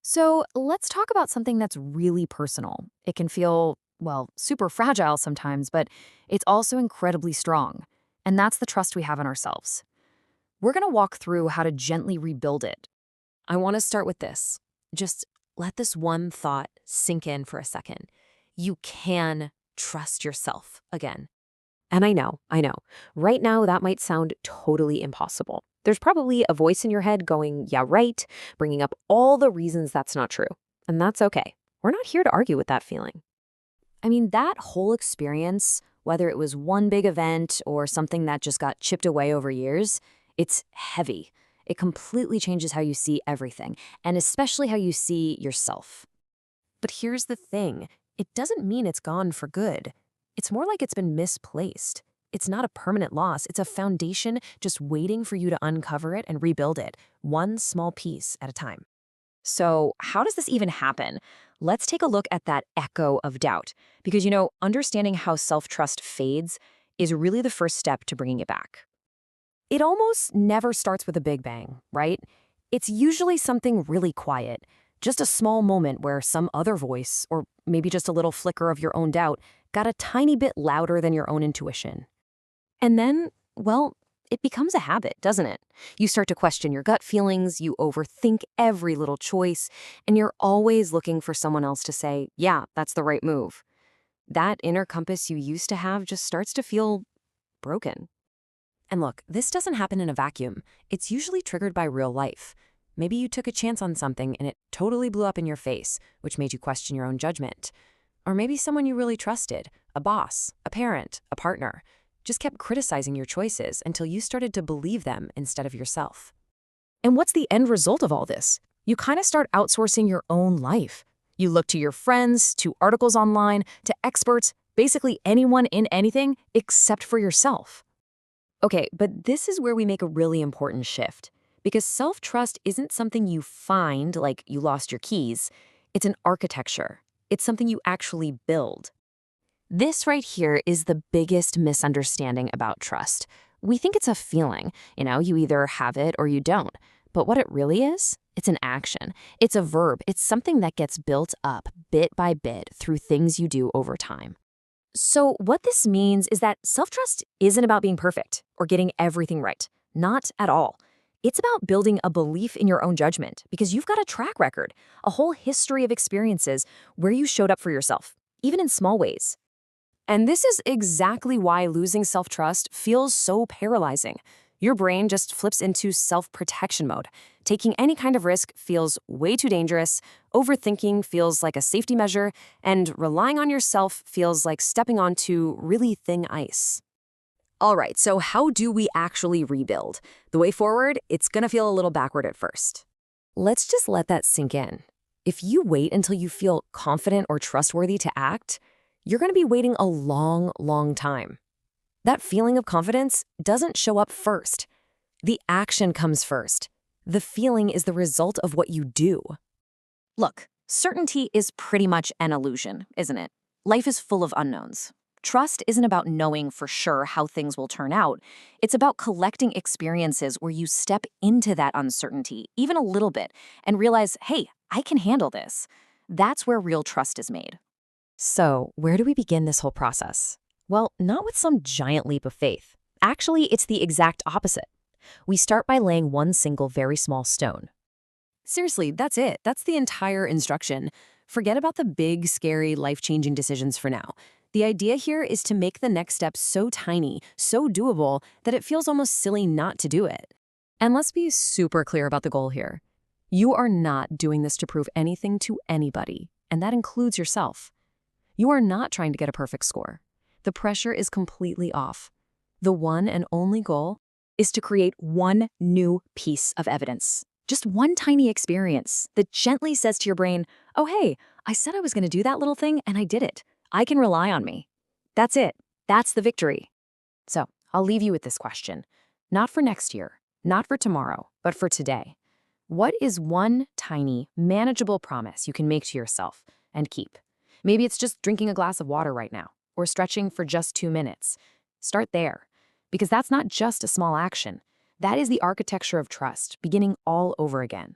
So let's talk about something that's really personal. It can feel, well, super fragile sometimes, but it's also incredibly strong. And that's the trust we have in ourselves. We're going to walk through how to gently rebuild it. I want to start with this. Just let this one thought sink in for a second. You can trust yourself again. And I know. Right now, that might sound totally impossible. There's probably a voice in your head going, yeah, right, bringing up all the reasons that's not true. And that's okay. We're not here to argue with that feeling. I mean, that whole experience, whether it was one big event or something that just got chipped away over years, it's heavy. It completely changes how you see everything, and especially how you see yourself. But here's the thing. It doesn't mean it's gone for good. It's more like it's been misplaced. It's not a permanent loss. It's a foundation just waiting for you to uncover it and rebuild it, one small piece at a time. So, how does this even happen? Let's take a look at that echo of doubt. Because, understanding how self-trust fades is really the first step to bringing it back. It almost never starts with a big bang, right? It's usually something really quiet, just a small moment where some other voice, or maybe just a little flicker of your own doubt, got a tiny bit louder than your own intuition. And then, well, it becomes a habit, doesn't it? You start to question your gut feelings, you overthink every little choice, and you're always looking for someone else to say, yeah, that's the right move. That inner compass you used to have just starts to feel broken. And look, this doesn't happen in a vacuum. It's usually triggered by real life. Maybe you took a chance on something and it totally blew up in your face, which made you question your own judgment. Or maybe someone you really trusted, a boss, a parent, a partner, just kept criticizing your choices until you started to believe them instead of yourself. And what's the end result of all this? You kind of start outsourcing your own life. You look to your friends, to articles online, to experts, basically anyone in anything except for yourself. Okay, but this is where we make a really important shift. Because self-trust isn't something you find like you lost your keys. It's an architecture. It's something you actually build. This right here is the biggest misunderstanding about trust. We think it's a feeling. You either have it or you don't. But what it really is, it's an action. It's a verb. It's something that gets built up bit by bit through things you do over time. So what this means is that self-trust isn't about being perfect or getting everything right. Not at all. It's about building a belief in your own judgment because you've got a track record, a whole history of experiences where you showed up for yourself, even in small ways. And this is exactly why losing self-trust feels so paralyzing. Your brain just flips into self-protection mode. Taking any kind of risk feels way too dangerous, overthinking feels like a safety measure, and relying on yourself feels like stepping onto really thin ice. All right, so how do we actually rebuild? The way forward, it's gonna feel a little backward at first. Let's just let that sink in. If you wait until you feel confident or trustworthy to act, you're gonna be waiting a long, long time. That feeling of confidence doesn't show up first. The action comes first. The feeling is the result of what you do. Look, certainty is pretty much an illusion, isn't it? Life is full of unknowns. Trust isn't about knowing for sure how things will turn out. It's about collecting experiences where you step into that uncertainty, even a little bit, and realize, hey, I can handle this. That's where real trust is made. So, where do we begin this whole process? Well, not with some giant leap of faith. Actually, it's the exact opposite. We start by laying one single very small stone. Seriously, that's it. That's the entire instruction. Forget about the big, scary, life-changing decisions for now. The idea here is to make the next step so tiny, so doable, that it feels almost silly not to do it. And let's be super clear about the goal here. You are not doing this to prove anything to anybody, and that includes yourself. You are not trying to get a perfect score. The pressure is completely off. The one and only goal is to create one new piece of evidence. Just one tiny experience that gently says to your brain, oh, hey, I said I was going to do that little thing and I did it. I can rely on me. That's it. That's the victory. So I'll leave you with this question. Not for next year, not for tomorrow, but for today. What is one tiny, manageable promise you can make to yourself and keep? Maybe it's just drinking a glass of water right now, or stretching for just 2 minutes. Start there, because that's not just a small action. That is the architecture of trust, beginning all over again.